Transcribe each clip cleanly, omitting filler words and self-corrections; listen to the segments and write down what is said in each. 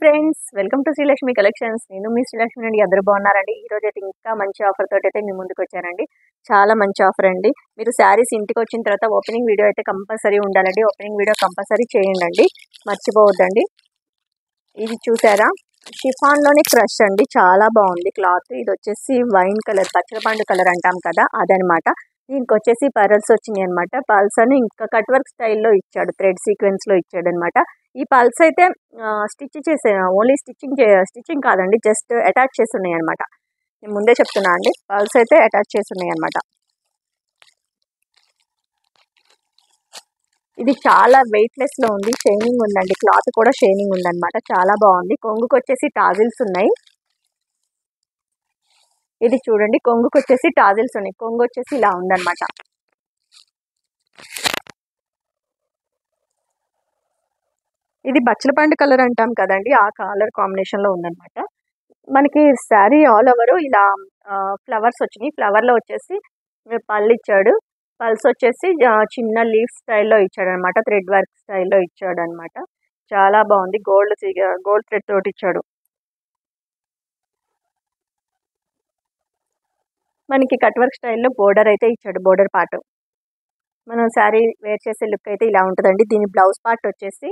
Friends, welcome to Srilakshmi collections. నేను మీ శ్రీలక్ష్మి అండి. అందరూ బాగున్నారండి. ఈ రోజు అయితే ఇంకా మంచి ఆఫర్ తోటి అయితే మీ ముందుకు వచ్చానండి. చాలా మంచి ఆఫర్ అండి. మీరు శారీస్ ఇంటికి వచ్చిన తర్వాత ఓపెనింగ్ వీడియో అయితే కంపల్సరీ ఉండాలండి. ఓపెనింగ్ వీడియో కంపల్సరీ చేయండి, మర్చిపోవద్దండి. ఇది చూసారా, షిఫాన్ లోనే క్రష్ అండి. చాలా బాగుంది క్లాత్. ఇది వచ్చేసి వైన్ కలర్, పచ్చలపండు కలర్ అంటాం కదా, అదనమాట. దీనికి వచ్చేసి పర్ల్స్ వచ్చినాయి అనమాట. పర్ల్స్ అని ఇంకా కట్ వర్క్ స్టైల్లో ఇచ్చాడు, థ్రెడ్ సీక్వెన్స్ లో ఇచ్చాడు అనమాట. ఈ పల్స్ అయితే స్టిచ్ చేసే, ఓన్లీ స్టిచ్చింగ్ కాదండి, జస్ట్ అటాచ్ చేసి ఉన్నాయి అనమాట. నేను ముందే చెప్తున్నా అండి, పల్స్ అయితే అటాచ్ చేసి ఉన్నాయి అనమాట. ఇది చాలా వెయిట్లెస్ లో ఉంది, షైనింగ్ ఉందండి. క్లాత్ కూడా షైనింగ్ ఉందన్నమాట. చాలా బాగుంది. కొంగుకు వచ్చేసి టాజిల్స్ ఉన్నాయి. ఇది చూడండి, కొంగుకు వచ్చేసి టాజిల్స్ ఉన్నాయి. కొంగు వచ్చేసి ఇలా ఉందన్నమాట. ఇది బచ్చలపండు కలర్ అంటాం కదండి, ఆ కలర్ కాంబినేషన్ లో ఉందన్నమాట. మనకి శారీ ఆల్ ఓవర్ ఇలా ఫ్లవర్స్ వచ్చినాయి. ఫ్లవర్ లో వచ్చేసి పళ్ళు ఇచ్చాడు. పల్స్ వచ్చేసి చిన్న లీఫ్ స్టైల్లో ఇచ్చాడు అనమాట. థ్రెడ్ వర్క్ స్టైల్లో ఇచ్చాడు అనమాట. చాలా బాగుంది. గోల్డ్ థ్రెడ్ తోటి ఇచ్చాడు. మనకి కట్ వర్క్ స్టైల్లో బోర్డర్ అయితే ఇచ్చాడు. బోర్డర్ పార్ట్ మనం శారీ వేర్ చేసే లుక్ అయితే ఇలా ఉంటుందండి. దీని బ్లౌజ్ పార్ట్ వచ్చేసి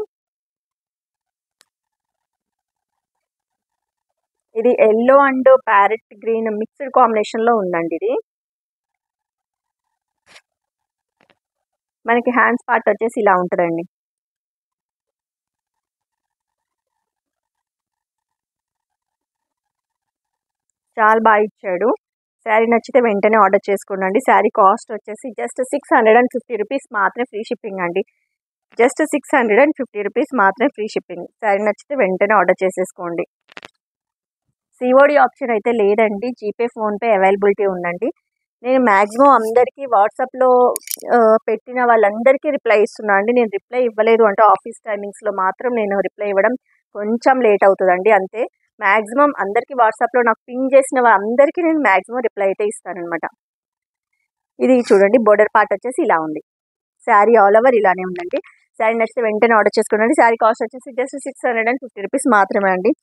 ఇది yellow and parrot green mixed combination లో ఉందండి. ఇది మనకి హ్యాండ్స్ పార్ట్ వచ్చేసి ఇలా ఉంటుందండి. చాలా బాగా ఇచ్చాడు. శారీ నచ్చితే వెంటనే ఆర్డర్ చేసుకోండి. శారీ కాస్ట్ వచ్చేసి జస్ట్ 650 రూపీస్ మాత్రమే, ఫ్రీ షిప్పింగ్ అండి. జస్ట్ 650 రూపీస్ మాత్రమే ఫ్రీ షిప్పింగ్. శారీ నచ్చితే వెంటనే ఆర్డర్ చేసేసుకోండి. సిఓడి ఆప్షన్ అయితే లేదండి. జీపే, ఫోన్పే అవైలబిలిటీ ఉందండి. నేను మ్యాక్సిమం అందరికీ వాట్సాప్లో పెట్టిన వాళ్ళందరికీ రిప్లై ఇస్తున్నా అండి. నేను రిప్లై ఇవ్వలేదు అంటే ఆఫీస్ టైమింగ్స్లో మాత్రం నేను రిప్లై ఇవ్వడం కొంచెం లేట్ అవుతుందండి, అంతే. మ్యాక్సిమం అందరికీ వాట్సాప్లో నాకు పింగ్ చేసిన వాళ్ళందరికీ నేను మ్యాక్సిమం రిప్లై అయితే ఇస్తానమాట. ఇది చూడండి, బోర్డర్ పార్ట్ వచ్చేసి ఇలా ఉంది. శారీ ఆల్ ఓవర్ ఇలానే ఉందండి. శారీ నచ్చితే వెంటనే ఆర్డర్ చేసుకోండి. శారీ కాస్ట్ వచ్చేసి జస్ట్ 650 రూపీస్ మాత్రమే అండి.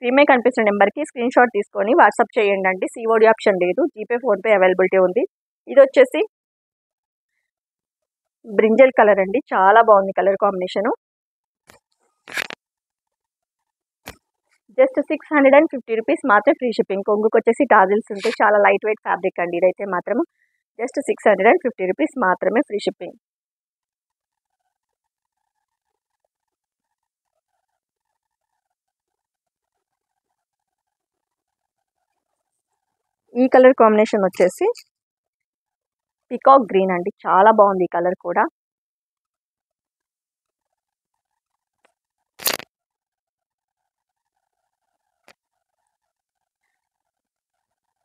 స్క్రీన్ మీద కనిపిస్తున్న నెంబర్కి స్క్రీన్ షాట్ తీసుకొని వాట్సాప్ చేయండి అండి. సిఓడి ఆప్షన్ లేదు, జీపే, ఫోన్పే అవైలబిలిటీ ఉంది. ఇది వచ్చేసి బ్రింజల్ కలర్ అండి. చాలా బాగుంది కలర్ కాంబినేషను. జస్ట్ 650 రూపీస్ మాత్రం ఫ్రీ షిప్పింగ్. కొంగుకు వచ్చేసి టాజిల్స్ ఉంటాయి. చాలా లైట్ వెయిట్ ఫ్యాబ్రిక్ అండి. ఇదైతే మాత్రం జస్ట్ 650 రూపీస్ మాత్రమే ఫ్రీ షిప్పింగ్. ఈ కలర్ కాంబినేషన్ వచ్చేసి పికాక్ గ్రీన్ అండి. చాలా బాగుంది ఈ కలర్ కూడా.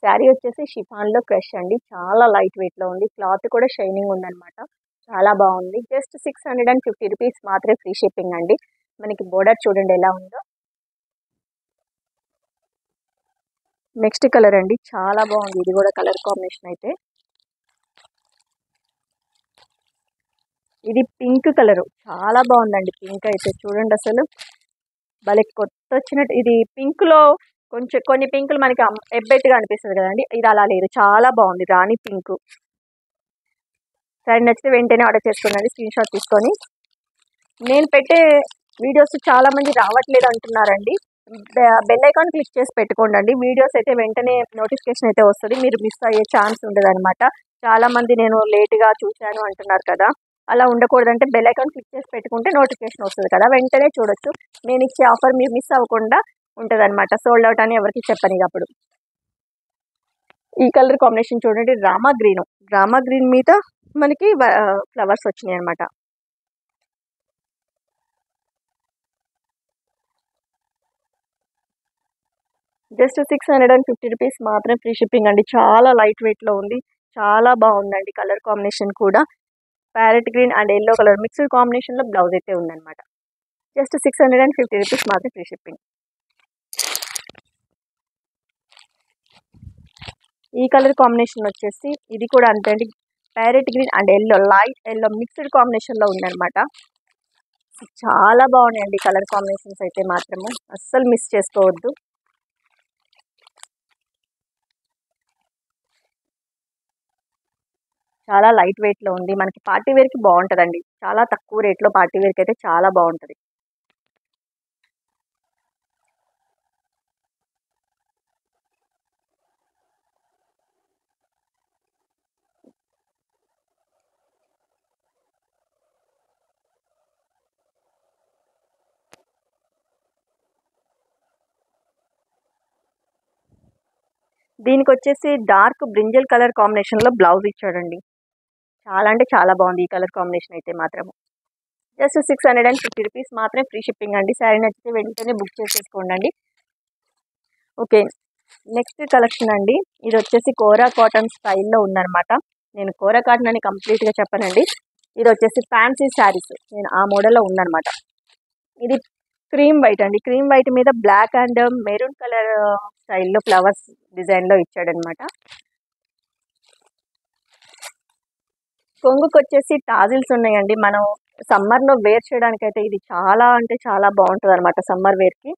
శారీ వచ్చేసి షిఫాన్లో క్రష్ అండి. చాలా లైట్ వెయిట్లో ఉంది. క్లాత్ కూడా షైనింగ్ ఉందన్నమాట. చాలా బాగుంది. జస్ట్ 650 రూపీస్ మాత్రమే ఫ్రీ షిప్పింగ్ అండి. మనకి బోర్డర్ చూడండి ఎలా ఉందో. నెక్స్ట్ కలర్ అండి, చాలా బాగుంది. ఇది కూడా కలర్ కాంబినేషన్ అయితే ఇది పింక్ కలర్. చాలా బాగుందండి పింక్ అయితే. చూడండి అసలు భలే కొత్త వచ్చినట్టు. ఇది పింక్లో కొన్ని పింకులు మనకి ఎబ్బెట్టుగా అనిపిస్తుంది కదండి, ఇది అలా లేదు. చాలా బాగుంది రాణి పింక్. సరే, నచ్చితే వెంటనే ఆర్డర్ చేసుకోండి. స్క్రీన్ షాట్ తీసుకొని. నేను పెట్టే వీడియోస్ చాలా మంది రావట్లేదు అంటున్నారండి. బెల్ ఐకాన్ క్లిక్ చేసి పెట్టుకోండి. వీడియోస్ అయితే వెంటనే నోటిఫికేషన్ అయితే వస్తుంది. మీరు మిస్ అయ్యే ఛాన్స్ ఉండదు అనమాట. చాలా మంది నేను లేట్గా చూశాను అంటున్నారు కదా, అలా ఉండకూడదంటే బెల్ ఐకాన్ క్లిక్ చేసి పెట్టుకుంటే నోటిఫికేషన్ వస్తుంది కదా, వెంటనే చూడొచ్చు. నేను ఇచ్చే ఆఫర్ మీరు మిస్ అవ్వకుండా ఉంటుంది అనమాట. సోల్డ్ అవుట్ అని ఎవరికి చెప్పని. అప్పుడు ఈ కలర్ కాంబినేషన్ చూడండి, రామా గ్రీన్ మీద మనకి ఫ్లవర్స్ వచ్చినాయి అనమాట. జస్ట్ 650 రూపీస్ మాత్రం ఫ్రీ షిప్పింగ్ అండి. చాలా లైట్ వెయిట్లో ఉంది. చాలా బాగుందండి కలర్ కాంబినేషన్ కూడా. Parrot green and yellow colour mixed కాంబినేషన్లో బ్లౌజ్ అయితే ఉందన్నమాట. జస్ట్ 650 రూపీస్ మాత్రం ఫ్రీ షిప్పింగ్. ఈ కలర్ కాంబినేషన్ వచ్చేసి ఇది కూడా అంతే అండి. Parrot green and yellow, light yellow mixed కాంబినేషన్లో ఉందన్నమాట. చాలా బాగున్నాయండి కలర్ కాంబినేషన్స్ అయితే మాత్రము అస్సలు మిస్ చేసుకోవద్దు. చాలా లైట్ వెయిట్లో ఉంది. మనకి పార్టీ వేర్‌కి బావుంటదండి. చాలా తక్కువ రేట్‌లో పార్టీ వేర్‌కి అయితే చాలా బావుంటది. దీనికొచ్చేసి డార్క్ బ్రింజల్ కలర్ కాంబినేషన్‌లో బ్లౌజ్ ఇచ్చాడండి. చాలా అంటే చాలా బావుంది ఈ కలర్ కాంబినేషన్ అయితే మాత్రము. జస్ట్ 650 రూపీస్ మాత్రమే ఫ్రీ షిప్పింగ్ అండి. శారీ నచ్చితే వెంటనే బుక్ చేసేసుకోండండి. ఓకే. నెక్స్ట్ కలెక్షన్ అండి. ఇదొచ్చేసి కోరా కాటన్ స్టైల్‌లో ఉందనమాట. నేను కోరా కాటన్ అని కంప్లీట్‌గా చెప్పనండి. ఇదొచ్చేసి ఫ్యాన్సీ శారీస్. నేను ఆ మోడల్‌లో ఉందనమాట. ఇది క్రీమ్ వైట్ అండి. క్రీమ్ వైట్ మీద బ్లాక్ అండ్ మెరూన్ కలర్ స్టైల్‌లో ఫ్లవర్స్ డిజైన్‌లో ఇచ్చాడనమాట. కొంగుకొచ్చేసి టాజిల్స్ ఉన్నాయండి. మనం సమ్మర్‌లో వేర్ చేయడానికైతే ఇది చాలా అంటే చాలా బావుంటదనమాట సమ్మర్ వేర్‌కి.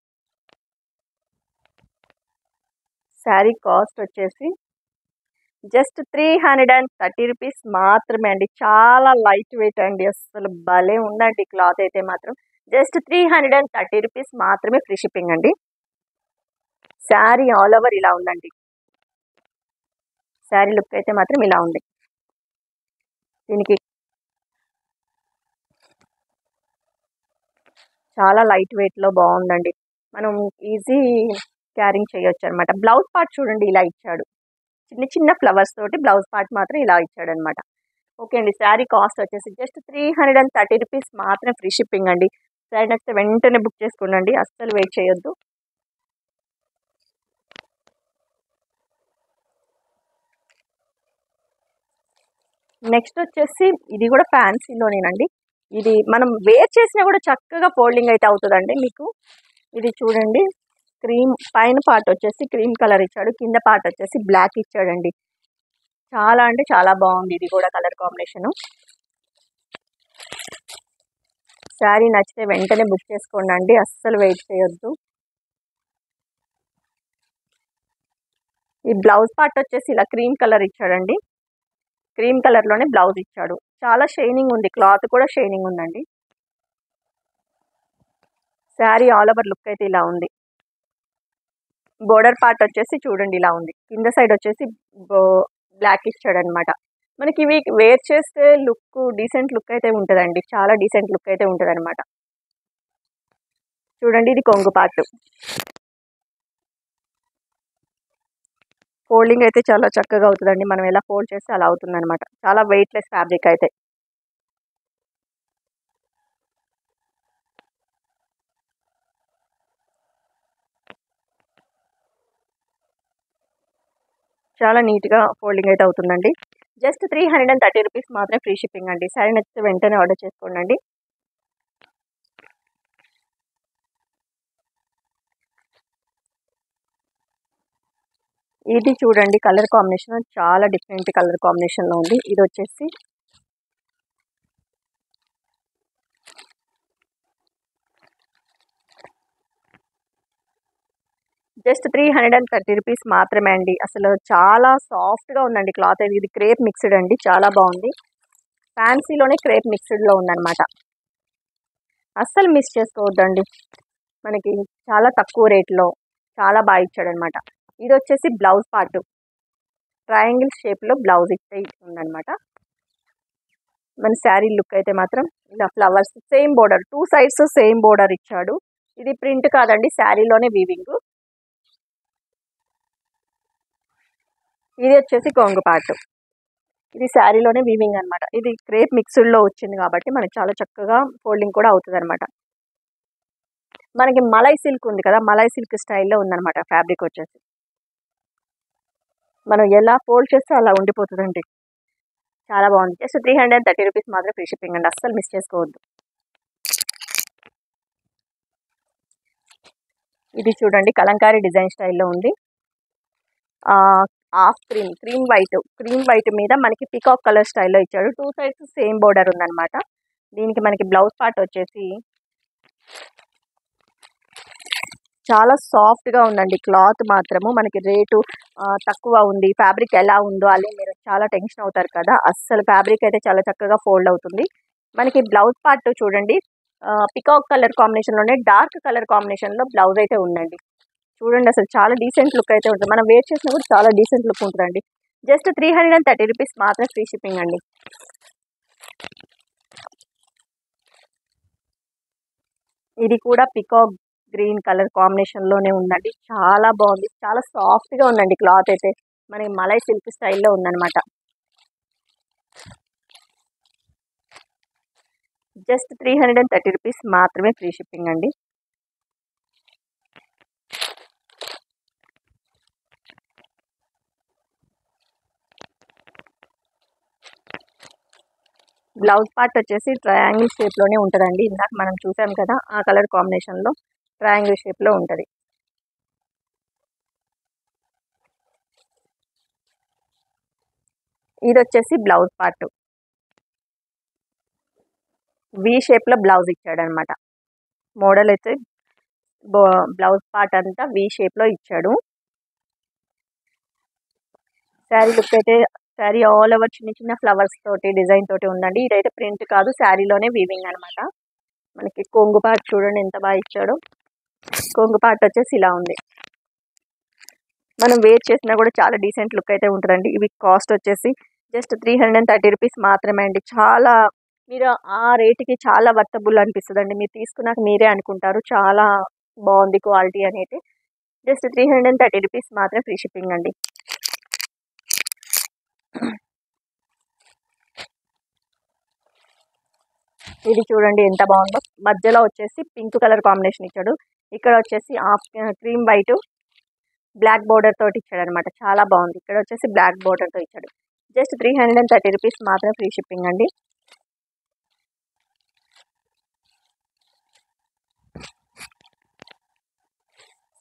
శారీ కాస్ట్ వచ్చేసి జస్ట్ 330 రూపీస్ మాత్రమే అండి. చాలా లైట్ వెయిట్ అండి. అస్సలు భలే ఉందండి క్లాత్ అయితే మాత్రం. జస్ట్ 330 రూపీస్ మాత్రమే ఫ్రీ షిప్పింగ్ అండి. శారీ ఆల్ ఓవర్ ఇలా ఉందండి. శారీ లుక్ అయితే మాత్రం ఇలా ఉంది. దీనికి చాలా లైట్ వెయిట్‌లో బావుందండి. మనం ఈజీ క్యారింగ్ చేయొచ్చనమాట. బ్లౌజ్ పార్ట్ చూడండి ఇలా ఇచ్చాడు. చిన్న చిన్న ఫ్లవర్స్ తోటి బ్లౌజ్ పార్ట్ మాత్రం ఇలా ఇచ్చాడనమాట. ఓకే అండి. శారీ కాస్ట్ వచ్చేసి జస్ట్ 330 రూపీస్ మాత్రమే ఫ్రీ షిప్పింగ్ అండి. శారీ నచ్చితే వెంటనే బుక్ చేసుకోండి. అస్సలు వెయిట్ చేయొద్దు. నెక్స్ట్ వచ్చేసి ఇది కూడా ఫ్యాన్సీలోనేనండి. ఇది మనం వేర్ చేసినా కూడా చక్కగా ఫోల్డింగ్ అయితే అవుతుందండి మీకు. ఇది చూడండి క్రీమ్ పైన పార్ట్ వచ్చేసి క్రీమ్ కలర్ ఇచ్చాడు. కింద పార్ట్ వచ్చేసి బ్లాక్ ఇచ్చాడండి. చాలా అంటే చాలా బాగుంది ఇది కూడా కలర్ కాంబినేషను. శారీ నచ్చితే వెంటనే బుక్ చేసుకోండి. అస్సలు వెయిట్ చేయొద్దు. ఈ బ్లౌజ్ పార్ట్ వచ్చేసి ఇలా క్రీమ్ కలర్ ఇచ్చాడండి. క్రీమ్ కలర్‌లోనే బ్లౌజ్ ఇచ్చాడు. చాలా షైనింగ్ ఉంది. క్లాత్ కూడా షైనింగ్ ఉందండి. శారీ ఆల్ ఓవర్ లుక్ అయితే ఇలా ఉంది. బోర్డర్ పార్ట్ వచ్చేసి చూడండి ఇలా ఉంది. కింద సైడ్ వచ్చేసి బో బ్లాక్ ఇచ్చాడనమాట. మనకి ఇవి వేర్ చేస్తే డీసెంట్ లుక్ అయితే ఉంటదండి. చాలా డీసెంట్ లుక్ అయితే ఉంటదనమాట. చూడండి ఇది కొంగు పార్ట్. ఫోల్డింగ్ అయితే చాలా చక్కగా అవుతదండి. మనం ఎలా ఫోల్డ్ చేస్తే అలా అవుతుందనమాట. చాలా వెయిట్‌లెస్ ఫ్యాబ్రిక్ అయితే. చాలా నీట్‌గా ఫోల్డింగ్ అయితే అవుతుందండి. జస్ట్ 330 రూపీస్ మాత్రమే ఫ్రీ షిప్పింగ్ అండి. శారీ నచ్చితే వెంటనే ఆర్డర్ చేసుకోండి. ఇది చూడండి కలర్ కాంబినేషన్ చాలా డిఫరెంట్ కలర్ కాంబినేషన్‌లో ఉంది. ఇదొచ్చేసి జస్ట్ 330 రూపీస్ మాత్రమే అండి. అసలు చాలా సాఫ్ట్‌గా ఉందండి క్లాత్ అయితే. ఇది క్రేప్ మిక్స్‌డ్ అండి. చాలా బాగుంది. ఫ్యాన్సీలోనే క్రేప్ మిక్స్‌డ్‌లో ఉందనమాట. అస్సలు మిస్ చేసుకోవద్దండి. మనకి చాలా తక్కువ రేట్‌లో చాలా బాగా ఇచ్చాడనమాట. ఇదొచ్చేసి బ్లౌజ్ పార్ట్. ట్రయాంగిల్ షేప్‌లో బ్లౌజ్ అయితే ఉందనమాట. మన శారీ లుక్ అయితే మాత్రం ఇలా flowers same border 2 sides same border ఇచ్చాడు. ఇది ప్రింట్ కాదండి శారీలోనే వీవింగ్. ఇది వచ్చేసి కొంగు పార్ట్. ఇది శారీలోనే వీవింగ్ అనమాట. ఇది క్రేప్ మిక్స్డ్‌లో వచ్చింది కాబట్టి మనకి చాలా చక్కగా ఫోల్డింగ్ కూడా అవుతదనమాట. మనకి మలై సిల్క్ ఉంది కదా! మలై సిల్క్ స్టైల్‌లో ఉందనమాట ఫ్యాబ్రిక్ వచ్చేసి. మనం ఎలా ఫోల్డ్ చేస్తే అలా ఉండిపోతదండి. చాలా బాగుంది. జస్ట్ 330 రూపీస్ మాత్రమే ఫ్రీ షిప్పింగ్ అండి. అస్సలు మిస్ చేసుకోవద్దు. ఇది చూడండి కలంకారీ డిజైన్ స్టైల్‌లో ఉంది. హాఫ్ క్రీమ్ వైట్ మీద మనకి పీకాక్ కలర్ స్టైల్‌లో ఇచ్చాడు. 2 సైడ్స్ సేమ్ బోర్డర్ ఉందనమాట. దీనికి మనకి బ్లౌజ్ పార్ట్ వచ్చేసి చాలా సాఫ్ట్గా ఉందండి క్లాత్ మాత్రము. మనకి రేటు తక్కువ ఉంది, ఫ్యాబ్రిక్ ఎలా ఉందో అని మీరు చాలా టెన్షన్ అవుతారు కదా. అస్సలు ఫ్యాబ్రిక్ అయితే చాలా చక్కగా ఫోల్డ్ అవుతుంది. మనకి బ్లౌజ్ పార్ట్ చూడండి, పికాక్ కలర్ కాంబినేషన్లోనే డార్క్ కలర్ కాంబినేషన్లో బ్లౌజ్ అయితే ఉందండి. చూడండి అసలు చాలా డీసెంట్ లుక్ అయితే ఉంటుంది. మనం వేర్ చేసినా కూడా చాలా డీసెంట్ లుక్ ఉంటుందండి. జస్ట్ 330 రూపీస్ మాత్రమే ఫ్రీ షిప్పింగ్ అండి. ఇది కూడా పికాక్ గ్రీన్ కలర్ కాంబినేషన్లోనే ఉందండి. చాలా బాగుంది, చాలా సాఫ్ట్గా ఉందండి క్లాత్ అయితే. మనకి మలై సిల్క్ స్టైల్లో ఉందన్నమాట. జస్ట్ 330 రూపీస్ మాత్రమే ఫ్రీ షిప్పింగ్ అండి. బ్లౌజ్ పార్ట్ వచ్చేసి ట్రయాంగిల్ షేప్లోనే ఉంటుందండి. ఇందాక మనం చూసాం కదా ఆ కలర్ కాంబినేషన్లో ట్రయాంగిల్ షేప్లో ఉంటుంది. ఇది వచ్చేసి బ్లౌజ్ పార్ట్, వి షేప్లో బ్లౌజ్ ఇచ్చాడనమాట. మోడల్ అయితే బ్లౌజ్ పార్ట్ అంతా వి షేప్లో ఇచ్చాడు. శారీ లుక్ అయితే శారీ ఆల్ ఓవర్ చిన్న చిన్న ఫ్లవర్స్ తోటి డిజైన్ తోటి ఉందండి. ఇదైతే ప్రింట్ కాదు, శారీలోనే వీవింగ్ అనమాట. మనకి కొంగు పార్ట్ చూడండి ఎంత బాగా ఇచ్చాడో. కొంగు పార్ట్ వచ్చేసి ఇలా ఉంది. మనం వేర్ చేసినా కూడా చాలా డీసెంట్ లుక్ అయితే ఉంటుందండి. ఇవి కాస్ట్ వచ్చేసి జస్ట్ 330 రూపీస్ మాత్రమే అండి. చాలా మీరు ఆ రేటుకి చాలా వర్తబుల్ అనిపిస్తుంది అండి. మీరు తీసుకున్నాక మీరే అనుకుంటారు చాలా బాగుంది క్వాలిటీ అనేది. జస్ట్ 330 రూపీస్ మాత్రమే ఫ్రీ షిప్పింగ్ అండి. ఇది చూడండి ఎంత బాగుందో. మధ్యలో వచ్చేసి పింక్ కలర్ కాంబినేషన్ ఇచ్చాడు. ఇక్కడ వచ్చేసి క్రీమ్ వైట్ బ్లాక్ బోర్డర్ తోటి ఇచ్చాడు అనమాట. చాలా బాగుంది. ఇక్కడ వచ్చేసి బ్లాక్ బోర్డర్తో ఇచ్చాడు. జస్ట్ 330 రూపీస్ మాత్రమే ఫ్రీ షిప్పింగ్ అండి.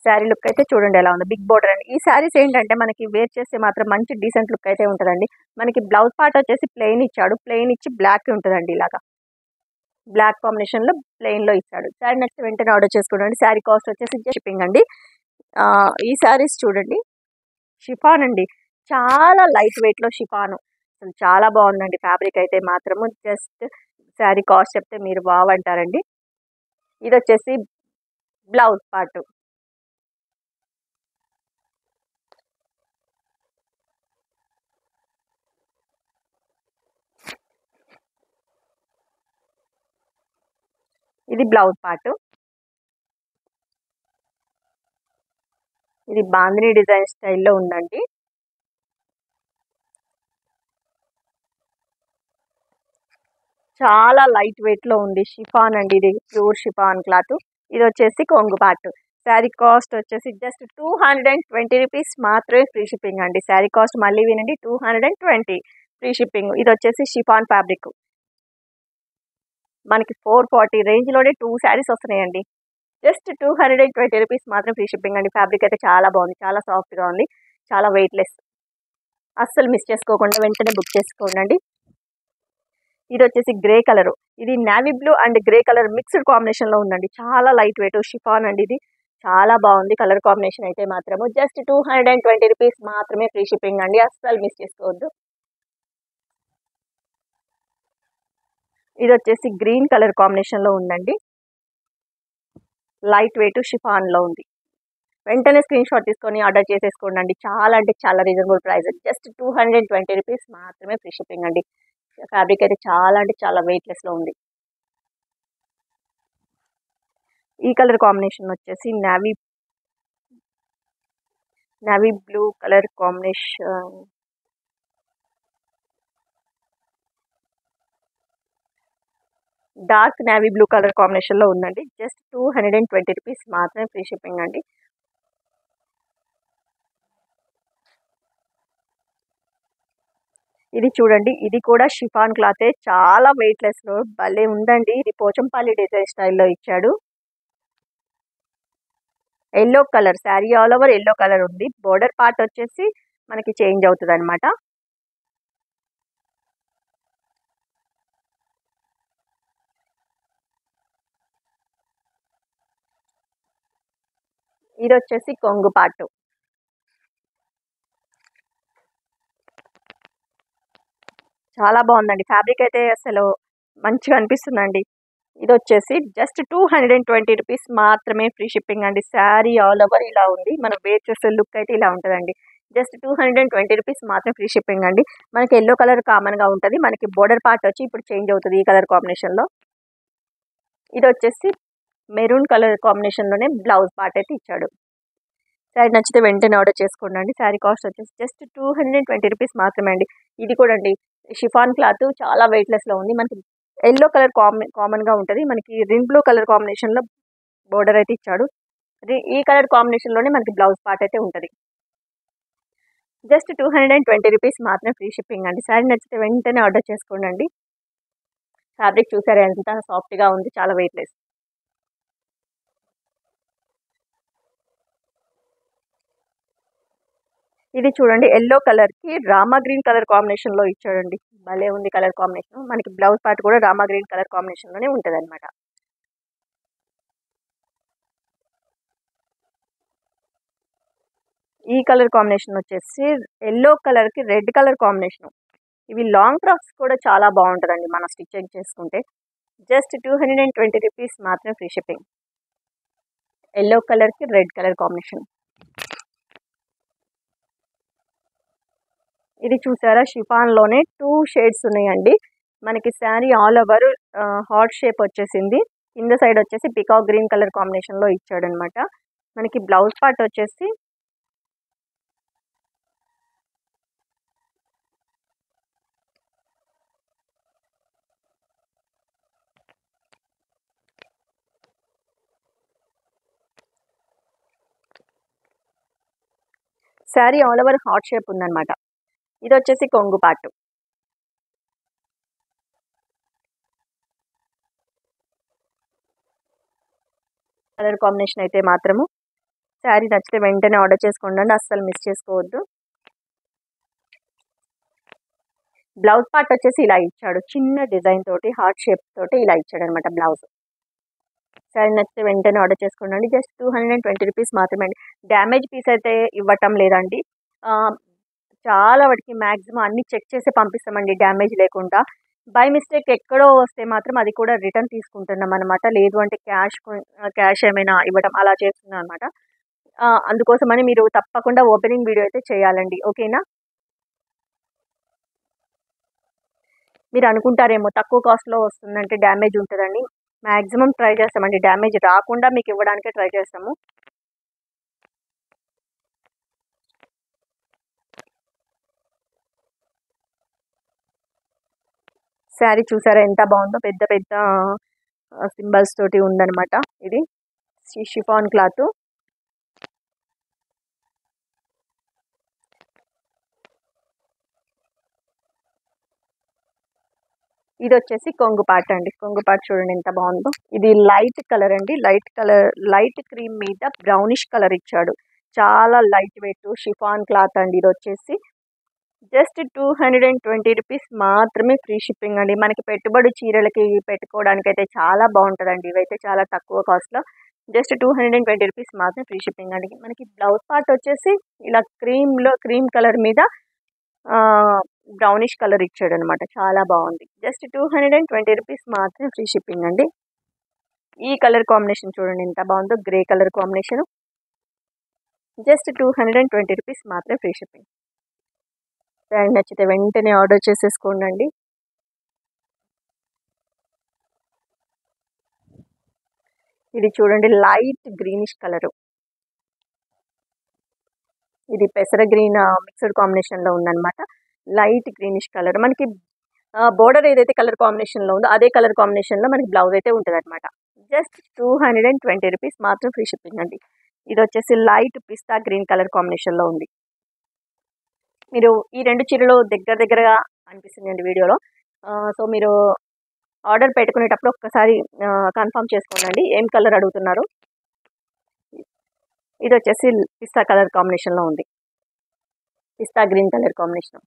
శారీ లుక్ అయితే చూడండి ఎలా ఉంది, బిగ్ బోర్డర్ అండి. ఈ శారీస్ ఏంటంటే మనకి వేర్ చేస్తే మాత్రం మంచి డీసెంట్ లుక్ అయితే ఉంటుందండి. మనకి బ్లౌజ్ పార్ట్ వచ్చేసి ప్లెయిన్ ఇచ్చాడు. ప్లెయిన్ ఇచ్చి బ్లాక్ ఉంటుందండి, ఇలాగా బ్లాక్ కాంబినేషన్లో ప్లెయిన్లో ఇచ్చాడు. శారీ నెక్స్ట్ వెంటనే ఆర్డర్ చేసుకోండి. శారీ కాస్ట్ వచ్చేసి షిప్పింగ్ అండి. ఈ శారీస్ చూడండి, షిఫాన్ అండి, చాలా లైట్ వెయిట్లో షిఫాను. అసలు చాలా బాగుందండి ఫ్యాబ్రిక్ అయితే మాత్రము. జస్ట్ శారీ కాస్ట్ చెప్తే మీరు బాగుంటారండి. ఇది వచ్చేసి బ్లౌజ్ పార్ట్. ఇది బ్లౌజ్ పార్ట్. ఇది బాందిని డిజైన్ స్టైల్లో ఉందండి. చాలా లైట్ వెయిట్లో ఉంది. షిఫాన్ అండి, ఇది ప్యూర్ షిఫాన్ క్లాత్. ఇది వచ్చేసి కొంగు పార్ట్. శారీ కాస్ట్ వచ్చేసి జస్ట్ 220 రూపీస్ మాత్రమే ఫ్రీ షిప్పింగ్ అండి. శారీ కాస్ట్ మళ్ళీ వినండి, 220 ఫ్రీ షిప్పింగ్. ఇది వచ్చేసి షిఫాన్ ఫ్యాబ్రిక్. మనకి 440 రేంజ్లోనే 2 శారీస్ వస్తున్నాయండి. జస్ట్ 220 రూపీస్ మాత్రం ఫ్రీ షిప్పింగ్ అండి. ఫ్యాబ్రిక్ అయితే చాలా బాగుంది, చాలా సాఫ్ట్గా ఉంది, చాలా వెయిట్లెస్. అస్సలు మిస్ చేసుకోకుండా వెంటనే బుక్ చేసుకోండి. ఇది వచ్చేసి గ్రే కలర్. ఇది navy blue and grey colour mixed కాంబినేషన్లో ఉందండి. చాలా లైట్ వెయిట్ షిఫాన్ అండి. ఇది చాలా బాగుంది కలర్ కాంబినేషన్ అయితే మాత్రము. జస్ట్ 220 రూపీస్ మాత్రమే ఫ్రీ షిప్పింగ్ అండి. అస్సలు మిస్ చేసుకోవద్దు. ఇది వచ్చేసి గ్రీన్ కలర్ కాంబినేషన్లో ఉందండి. లైట్ వెయిట్ షిఫాన్లో ఉంది. వెంటనే స్క్రీన్ షాట్ తీసుకొని ఆర్డర్ చేసేసుకోండి అండి. చాలా అంటే చాలా రీజనబుల్ ప్రైస్. జస్ట్ 220 రూపీస్ మాత్రమే ఫ్రీ షిప్పింగ్ అండి. ఫ్యాబ్రిక్ అయితే చాలా అంటే చాలా వెయిట్లెస్లో ఉంది. ఈ కలర్ కాంబినేషన్ వచ్చేసి navy blue colour combination. Dark navy blue colour కాంబినేషన్లో ఉందండి. జస్ట్ 220 రూపీస్ మాత్రమే ఫ్రీ షిప్పింగ్ అండి. ఇది చూడండి, ఇది కూడా షిఫాన్ క్లాతే, చాలా వెయిట్లెస్లో భలే ఉందండి. ఇది పోచంపల్లి డిజైన్ స్టైల్లో ఇచ్చాడు. Yellow colour sari all over yellow colour ఉంది. బోర్డర్ పార్ట్ వచ్చేసి మనకి చేంజ్ అవుతుంది అనమాట. ఇది వచ్చేసి కొంగు పాటు. చాలా బాగుందండి. ఫ్యాబ్రిక్ అయితే అసలు మంచిగా అనిపిస్తుందండి. ఇది వచ్చేసి జస్ట్ 220 రూపీస్ మాత్రమే ఫ్రీ షిప్పింగ్ అండి. శారీ ఆల్ ఓవర్ ఇలా ఉంది. మనం వేర్ చేసే లుక్ అయితే ఇలా ఉంటుందండి. జస్ట్ 220 రూపీస్ మాత్రం ఫ్రీ షిప్పింగ్ అండి. మనకి ఎల్లో కలర్ కామన్గా ఉంటుంది. మనకి బోర్డర్ పార్ట్ వచ్చి ఇప్పుడు చేంజ్ అవుతుంది ఈ కలర్ కాంబినేషన్లో. ఇది వచ్చేసి మెరూన్ కలర్ కాంబినేషన్లోనే బ్లౌజ్ పార్ట్ అయితే ఇచ్చాడు. శారీ నచ్చితే వెంటనే ఆర్డర్ చేసుకోండి అండి. శారీ కాస్ట్ వచ్చేసి జస్ట్ 220 రూపీస్ మాత్రమే అండి. ఇది కూడా అండి షిఫాన్ క్లాత్ చాలా వెయిట్లెస్లో ఉంది. మనకి ఎల్లో కలర్ కామన్గా ఉంటుంది. మనకి రిన్ బ్లూ కలర్ కాంబినేషన్లో బోర్డర్ అయితే ఇచ్చాడు. ఈ కలర్ కాంబినేషన్లోనే మనకి బ్లౌజ్ పార్ట్ అయితే ఉంటుంది. జస్ట్ 220 రూపీస్ మాత్రమే ఫ్రీ షిప్పింగ్ అండి. శారీ నచ్చితే వెంటనే ఆర్డర్ చేసుకోండి అండి. ఫ్యాబ్రిక్ చూసారా ఎంత సాఫ్ట్గా ఉంది, చాలా వెయిట్లెస్. ఇది చూడండి ఎల్లో కలర్కి రామా గ్రీన్ కలర్ కాంబినేషన్లో ఇచ్చాడండి. భలే ఉంది కలర్ కాంబినేషన్. మనకి బ్లౌజ్ పార్ట్ కూడా రామా గ్రీన్ కలర్ కాంబినేషన్లోనే ఉంటుంది అనమాట. ఈ కలర్ కాంబినేషన్ వచ్చేసి ఎల్లో కలర్కి రెడ్ కలర్ కాంబినేషన్. ఇవి లాంగ్ ఫ్రాక్స్ కూడా చాలా బాగుంటుందండి మనం స్టిచ్చింగ్ చేసుకుంటే. జస్ట్ 220 రూపీస్ మాత్రమే ఫ్రీ షిప్పింగ్. ఎల్లో కలర్కి రెడ్ కలర్ కాంబినేషన్. ఇది చూసారా షిఫాన్లోనే 2 షేడ్స్ ఉన్నాయండి. మనకి sari all over heart shape వచ్చేసింది. కింద సైడ్ వచ్చేసి పికాక్ గ్రీన్ కలర్ కాంబినేషన్లో ఇచ్చాడనమాట. మనకి బ్లౌజ్ పార్ట్ వచ్చేసి sari all over heart shape ఉందన్నమాట. ఇది వచ్చేసి కొంగు పార్ట్. కలర్ కాంబినేషన్ అయితే మాత్రము శారీ నచ్చితే వెంటనే ఆర్డర్ చేసుకోండి అండి, అస్సలు మిస్ చేసుకోవద్దు. బ్లౌజ్ పార్ట్ వచ్చేసి ఇలా ఇచ్చాడు. చిన్న డిజైన్ తోటి హార్ట్ షేప్ తోటి ఇలా ఇచ్చాడు అనమాట బ్లౌజ్. శారీ నచ్చితే వెంటనే ఆర్డర్ చేసుకోండి. జస్ట్ 220 రూపీస్ మాత్రమే అండి. డ్యామేజ్ పీస్ అయితే ఇవ్వటం లేదండి. చాలా వాటికి మ్యాక్సిమం అన్ని చెక్ చేసి పంపిస్తామండి డ్యామేజ్ లేకుండా. బై మిస్టేక్ ఎక్కడో వస్తే మాత్రం అది కూడా రిటర్న్ తీసుకుంటున్నాం అనమాట. లేదు అంటే క్యాష్ ఏమైనా ఇవ్వడం అలా చేస్తున్నాం అనమాట. అందుకోసమని మీరు తప్పకుండా ఓపెనింగ్ వీడియో అయితే చేయాలండి, ఓకేనా? మీరు అనుకుంటారేమో తక్కువ కాస్ట్లో వస్తుందంటే డ్యామేజ్ ఉంటుందండి. మ్యాక్సిమం ట్రై చేస్తామండి, డ్యామేజ్ రాకుండా మీకు ఇవ్వడానికే ట్రై చేస్తాము. శారీ చూసారా ఎంత బాగుందో, పెద్ద పెద్ద సింబల్స్ తోటి ఉందన్నమాట. ఇది షిఫాన్ క్లాత్. ఇది వచ్చేసి కొంగు పార్ట్ అండి. కొంగు పార్ట్ చూడండి ఎంత బాగుందో. ఇది లైట్ కలర్ అండి. లైట్ క్రీమ్ మీద బ్రౌనిష్ కలర్ ఇచ్చాడు. చాలా లైట్ వెయిట్ షిఫాన్ క్లాత్ అండి. ఇది వచ్చేసి జస్ట్ 220 రూపీస్ మాత్రమే ఫ్రీ షిప్పింగ్ అండి. మనకి పెట్టుబడి చీరలకి పెట్టుకోవడానికి అయితే చాలా బాగుంటుందండి. ఇవైతే చాలా తక్కువ కాస్ట్లో జస్ట్ 220 రూపీస్ మాత్రమే ఫ్రీ షిప్పింగ్ అండి. మనకి బ్లౌజ్ పార్ట్ వచ్చేసి ఇలా క్రీమ్ కలర్ మీద బ్రౌనిష్ కలర్ ఇచ్చాడు అనమాట. చాలా బాగుంది. జస్ట్ 220 రూపీస్ మాత్రమే ఫ్రీ షిప్పింగ్ అండి. ఈ కలర్ కాంబినేషన్ చూడండి ఎంత బాగుందో, గ్రే కలర్ కాంబినేషన్. జస్ట్ 220 రూపీస్ మాత్రమే ఫ్రీ షిప్పింగ్. శారీ నచ్చితే వెంటనే ఆర్డర్ చేసేసుకోండి అండి. ఇది చూడండి లైట్ గ్రీనిష్ కలరు. ఇది పెసర గ్రీన్ మిక్స్డ్ కాంబినేషన్లో ఉందన్నమాట. Light greenish colour. మనకి బోర్డర్ ఏదైతే కలర్ కాంబినేషన్లో ఉందో అదే కలర్ కాంబినేషన్లో మనకి బ్లౌజ్ అయితే ఉంటుంది అనమాట. జస్ట్ 220 రూపీస్ మాత్రం ఫ్రీ షిప్పింగ్ అండి. ఇది వచ్చేసి లైట్ పిస్తా గ్రీన్ కలర్ కాంబినేషన్లో ఉంది. మీరు ఈ 2 చీరలు దగ్గరగా అనిపిస్తుంది అండి వీడియోలో. సో మీరు ఆర్డర్ పెట్టుకునేటప్పుడు ఒక్కసారి కన్ఫర్మ్ చేసుకోండి ఏం కలర్ అడుగుతున్నారు. ఇది వచ్చేసి పిస్తా కలర్ కాంబినేషన్లో ఉంది. పిస్తా గ్రీన్ కలర్ కాంబినేషన్.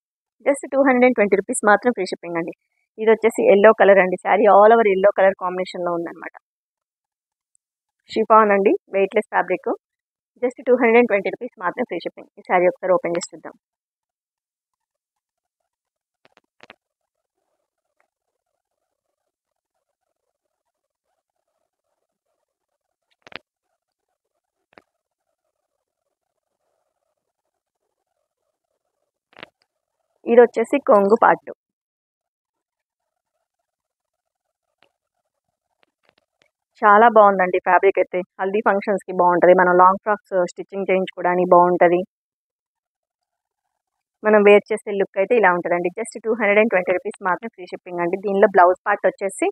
జస్ట్ 220 రూపీస్ మాత్రం ఫ్రీ షిప్పింగ్ అండి. ఇది వచ్చేసి ఎల్లో కలర్ అండి. Sari all over yellow colour కాంబినేషన్లో ఉందన్నమాట. షిఫాన్ అండి, వెయిట్లెస్ ఫ్యాబ్రిక్. జస్ట్ 220 రూపీస్ మాత్రమే ఫ్రీ షిప్పింగ్. ఈ శారీ ఒకసారి ఓపెన్ చేసి చూద్దాం. ఇది వచ్చేసి కొంగు పార్ట్. చాలా బాగుందండి ఫ్యాబ్రిక్ అయితే. హల్దీ ఫంక్షన్స్కి బాగుంటుంది, మనం లాంగ్ ఫ్రాక్స్ స్టిచ్చింగ్ చేయించుకోవడానికి బాగుంటుంది. మనం వేర్ చేసే లుక్ అయితే ఇలా ఉంటుందండి. జస్ట్ 220 రూపీస్ మాత్రం ఫ్రీ షిప్పింగ్ అండి. దీనిలో బ్లౌజ్ పార్ట్ వచ్చేసి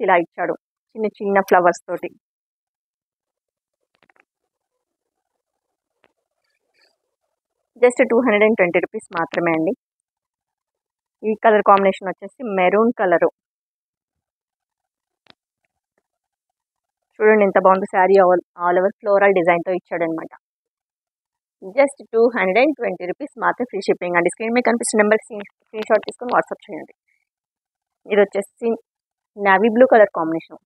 ఇలా ఇచ్చాడు, చిన్న చిన్న ఫ్లవర్స్ తోటి. జస్ట్ 220 రూపీస్ మాత్రమే అండి. ఈ కలర్ కాంబినేషన్ వచ్చేసి మెరూన్ కలరు. చూడండి ఎంత బాగుంది శారీ. ఆల్ ఓవర్ ఫ్లోరల్ డిజైన్తో ఇచ్చాడనమాట. జస్ట్ 220 రూపీస్ మాత్రం ఫ్రీ షిప్పింగ్ అండి. స్క్రీన్ మీద కనిపిస్తున్న నెంబర్కి స్క్రీన్ షాట్ తీసుకొని వాట్సాప్ చేయండి. ఇది వచ్చేసి navy blue colour combination.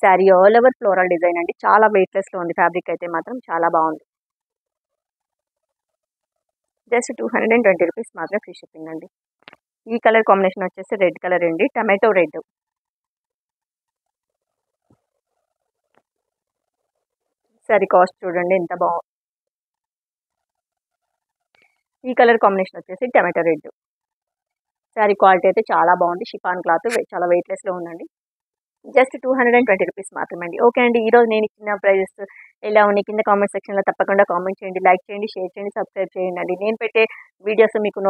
Sari all over floral design అండి. చాలా వెయిట్లెస్లో ఉంది ఫ్యాబ్రిక్ అయితే మాత్రం చాలా బాగుంది. జస్ట్ 220 రూపీస్ మాత్రం ఫ్రీ షిప్పింగ్ అండి. ఈ కలర్ కాంబినేషన్ వచ్చేసి రెడ్ కలర్ అండి, టమాటో రెడ్. శారీ కాస్ట్ చూడండి ఎంత బాగుంది. ఈ కలర్ కాంబినేషన్ వచ్చేసి టమాటో రెడ్. శారీ క్వాలిటీ అయితే చాలా బాగుంది. షిఫాన్ క్లాత్ చాలా వెయిట్లెస్లో ఉందండి. జస్ట్ 220 రూపీస్ మాత్రమే అండి. ఓకే అండి, ఈరోజు నేను ఇచ్చిన ప్రైజెస్ ఎలా ఉన్నాయి కింద కామెంట్ సెక్షన్లో తప్పకుండా కామెంట్ చేయండి, లైక్ చేయండి, షేర్ చేయండి, సబ్స్క్రైబ్ చేయండి అండి. నేను పెట్టే వీడియోస్ మీకు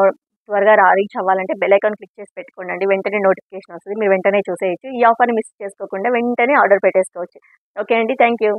త్వరగా రీచ్ అవ్వాలంటే బెల్ ఐకాన్ క్లిక్ చేసి పెట్టుకోండి. వెంటనే నోటిఫికేషన్ వస్తుంది, మీరు వెంటనే చూసేయచ్చు. ఈ ఆఫర్ని మిస్ చేసుకోకుండా వెంటనే ఆర్డర్ పెట్టేసుకోవచ్చు. ఓకే అండి, థ్యాంక్ యూ.